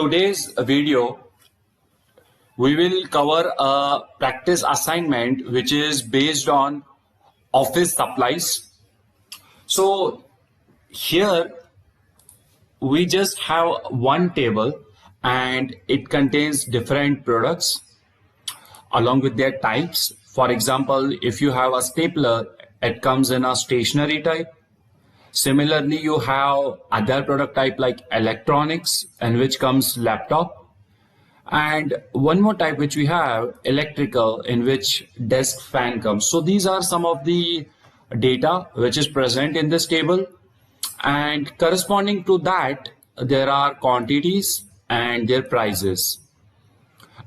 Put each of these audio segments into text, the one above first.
today's video, we will cover a practice assignment which is based on office supplies. So here we just have one table and it contains different products along with their types. For example, if you have a stapler, it comes in a stationary type. Similarly, you have other product type like electronics, in which comes laptop. And one more type which we have, electrical, in which desk fan comes. So these are some of the data which is present in this table. And corresponding to that, there are quantities and their prices.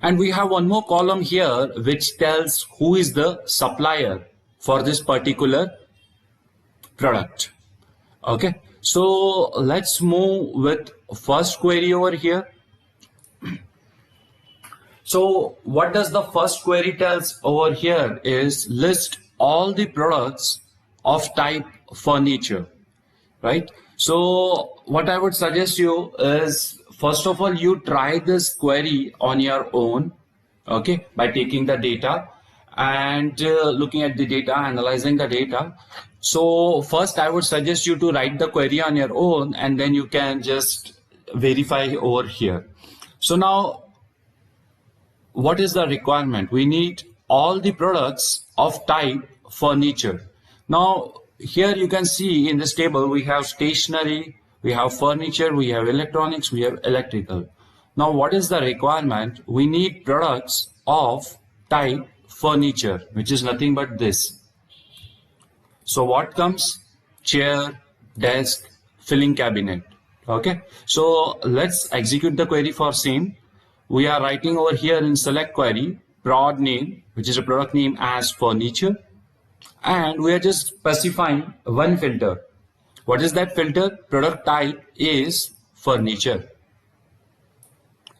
And we have one more column here which tells who is the supplier for this particular product. Okay, so let's move with first query over here. So what does the first query tells over here is list all the products of type furniture, right? So what I would suggest you is, first of all, you try this query on your own, okay, by taking the data and looking at the data, analyzing the data. So first I would suggest you to write the query on your own and then you can just verify over here. So now, what is the requirement? We need all the products of type furniture. Now here you can see in this table we have stationery, we have furniture, we have electronics, we have electrical. Now what is the requirement? We need products of type furniture, which is nothing but this. So what comes? Chair, desk, filling cabinet. Okay, so let's execute the query for same. We are writing over here in select query prod name, which is a product name, as furniture, and we are just specifying one filter. What is that filter? Product type is furniture.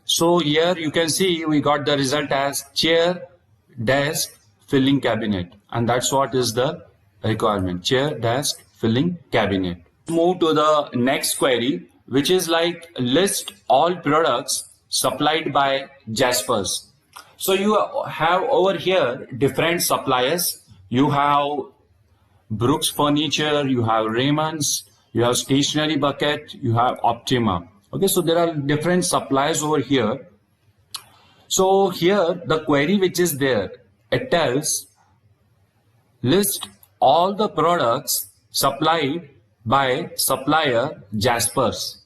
So here you can see we got the result as chair, desk, filling cabinet, and that's what is the requirement: chair, desk, filling cabinet. Move to the next query, which is like list all products supplied by Jaspers. So you have over here different suppliers. You have Brooks Furniture, you have Raymond's, you have Stationery Bucket, you have Optima. Okay, so there are different suppliers over here. So here the query which is there, it tells list all the products supplied by supplier Jaspers.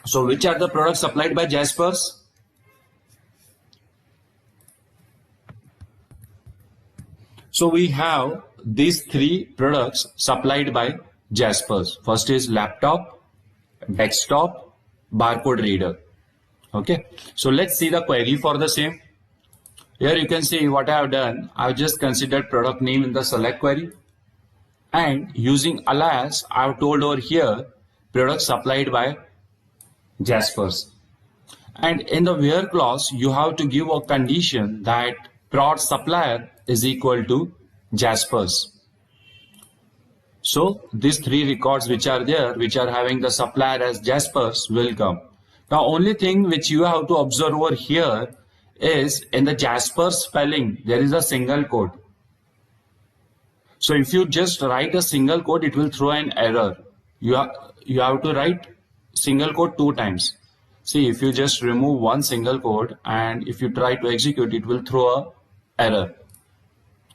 So which are the products supplied by Jaspers? So we have these three products supplied by Jaspers. First is laptop, desktop, barcode reader. Okay, so let's see the query for the same. Here you can see what I have done. I have just considered product name in the select query, and using alias I have told over here products supplied by Jaspers. And in the where clause you have to give a condition that prod supplier is equal to Jaspers. So these three records which are there, which are having the supplier as Jaspers, will come. Now only thing which you have to observe over here is in the Jaspers spelling there is a single quote. So if you just write a single quote, it will throw an error. You have to write single quote 2 times. See, if you just remove one single quote and if you try to execute, it will throw a error,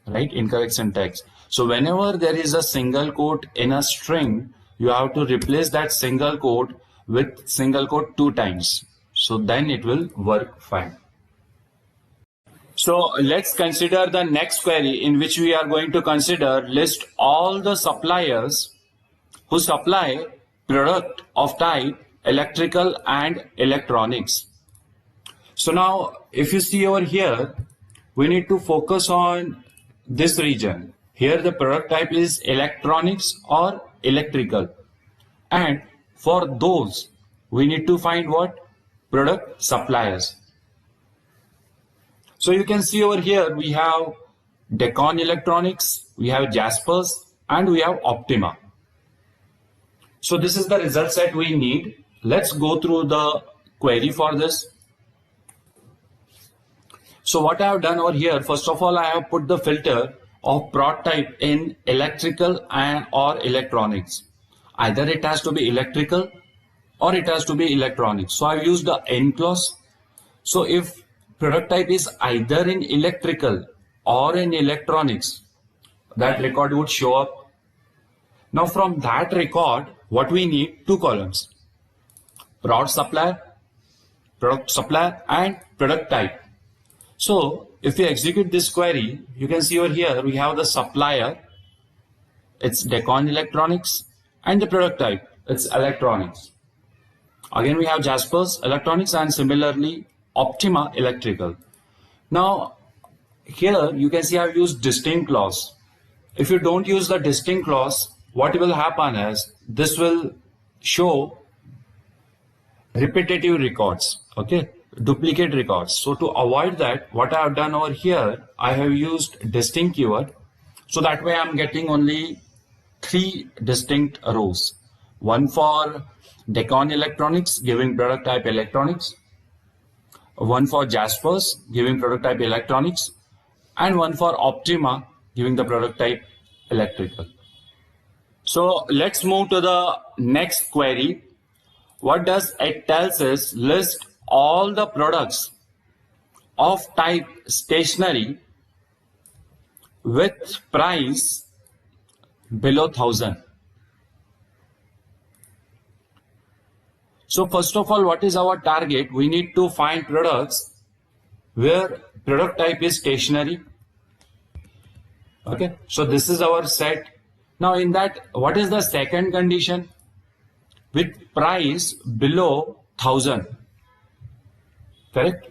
right? Incorrect syntax. So whenever there is a single quote in a string, you have to replace that single quote with single quote 2 times. So then it will work fine. So let's consider the next query, in which we are going to consider list all the suppliers who supply product of type electrical and electronics. So now if you see over here, we need to focus on this region. Here the product type is electronics or electrical, and for those we need to find what? Product suppliers. So you can see over here we have Decon Electronics, we have Jaspers, and we have Optima. So this is the result set we need. let's go through the query for this. So what I have done over here, first of all, I have put the filter of prod type in electrical and or electronics. Either it has to be electrical or it has to be electronics. So I've used the N clause. So if product type is either in electrical or in electronics, that record would show up. Now from that record, what we need, two columns: product supplier and product type. So if you execute this query, you can see over here we have the supplier, it's Decon Electronics, and the product type, it's electronics. Again we have Jaspers Electronics and similarly Optima Electrical. Now here you can see I've used distinct clause. If you don't use the distinct clause, what will happen is this will show repetitive records, okay, duplicate records. So to avoid that, what I have done over here, I have used distinct keyword. So that way I'm getting only 3 distinct rows. One for Decon Electronics giving product type electronics, one for Jaspers giving product type electronics, and one for Optima giving the product type electrical. So let's move to the next query. What does it tells us? List all the products of type stationery with price below 1000. So first of all, what is our target? We need to find products where product type is stationery. Okay, so this is our set. Now in that, what is the second condition? With price below 1000. Correct?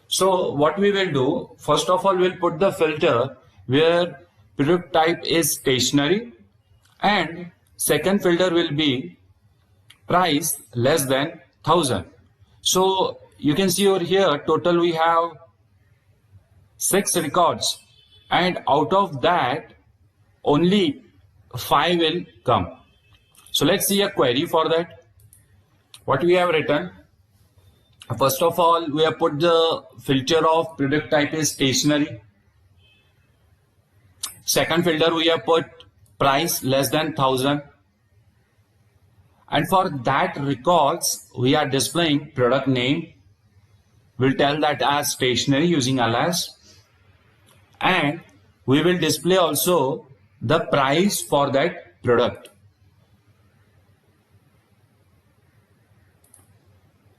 So what we will do, first of all, we'll put the filter where product type is stationery, and second filter will be price less than 1000. So you can see over here, total we have 6 records, and out of that only 5 will come. So let's see a query for that. What we have written, first of all, we have put the filter of product type is stationery. Second filter we have put price less than 1000. And for that records, we are displaying product name. We'll tell that as stationery using alias. And we will display also the price for that product.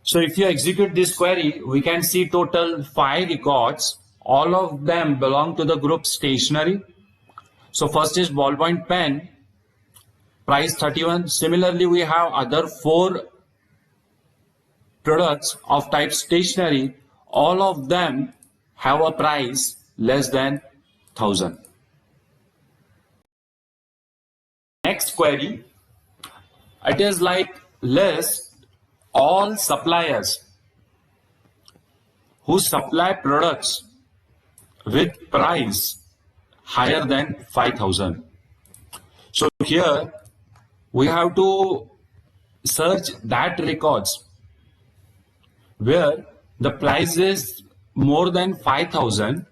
So if you execute this query, we can see total 5 records. All of them belong to the group stationery. So first is ballpoint pen, price 31. Similarly, we have other 4 products of type stationery. All of them have a price less than 1000. Next query, it is like list all suppliers who supply products with price higher than 5000. So here we have to search that records where the price is more than 5000,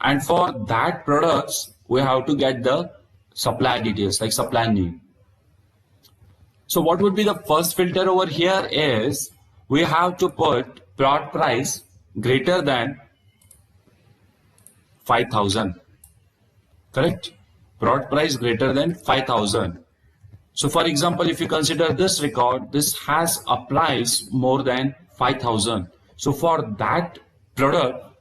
and for that products we have to get the supply details like supply name. So what would be the first filter over here is we have to put product price greater than 5000. Correct? Product price greater than 5000. So for example, if you consider this record, this has a price more than 5000. So for that product,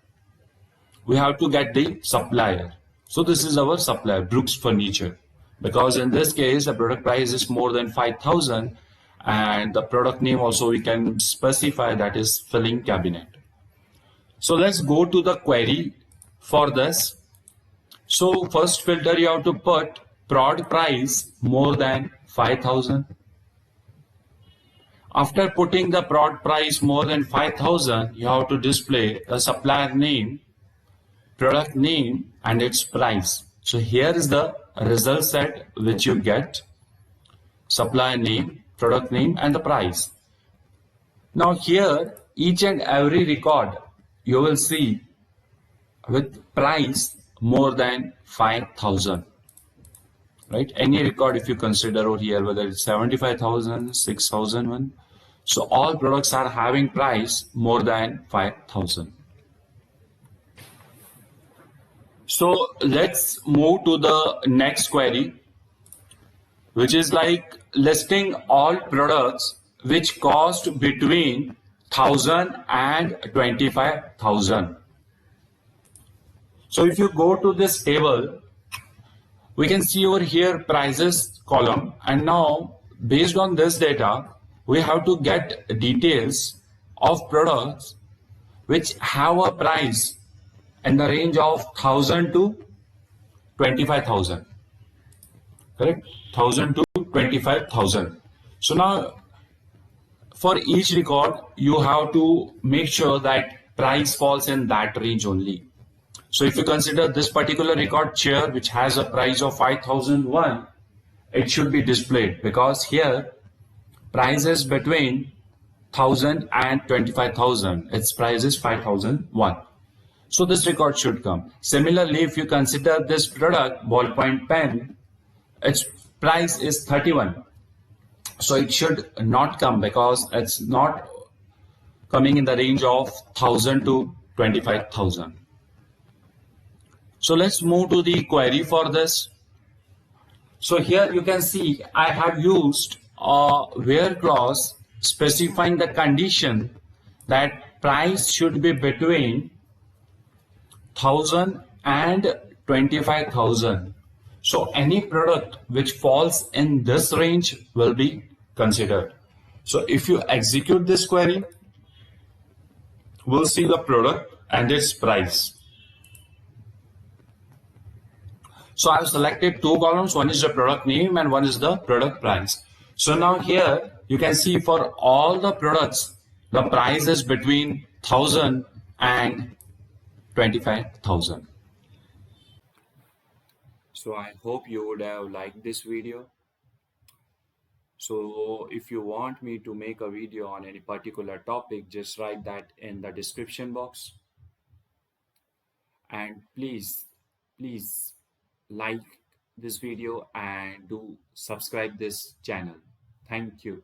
we have to get the supplier. So this is our supplier, Brooks Furniture. Because in this case, the product price is more than 5000, and the product name also we can specify, that is filling cabinet. So let's go to the query for this. So first filter you have to put product price more than 5000. After putting the product price more than 5000, you have to display the supplier name, product name, and its price. So here is the result set which you get: supplier name, product name, and the price. Now here, each and every record you will see with price more than 5,000, right? Any record if you consider over here, whether it's 75,000, 6,001. So all products are having price more than 5,000. So let's move to the next query, which is like listing all products which cost between 1,000 and 25,000. So if you go to this table, we can see over here prices column, and now based on this data, we have to get details of products which have a price in the range of 1,000 to 25,000. Correct? 1,000 to 25,000. So now for each record, you have to make sure that price falls in that range only. So if you consider this particular record chair, which has a price of 5,001, it should be displayed because here price is between 1,000 and 25,000. Its price is 5,001. So this record should come. Similarly, if you consider this product, ballpoint pen, its price is 31. So it should not come because it's not coming in the range of 1,000 to 25,000. So let's move to the query for this. So here you can see I have used a where clause specifying the condition that price should be between 1,000 and 25,000. So any product which falls in this range will be considered. So if you execute this query, we'll see the product and its price. So I've selected two columns. One is the product name and one is the product price. So now here you can see for all the products, the price is between 1,000 and 25,000. So I hope you would have liked this video. So if you want me to make a video on any particular topic, just write that in the description box. And please like this video and do subscribe this channel. Thank you.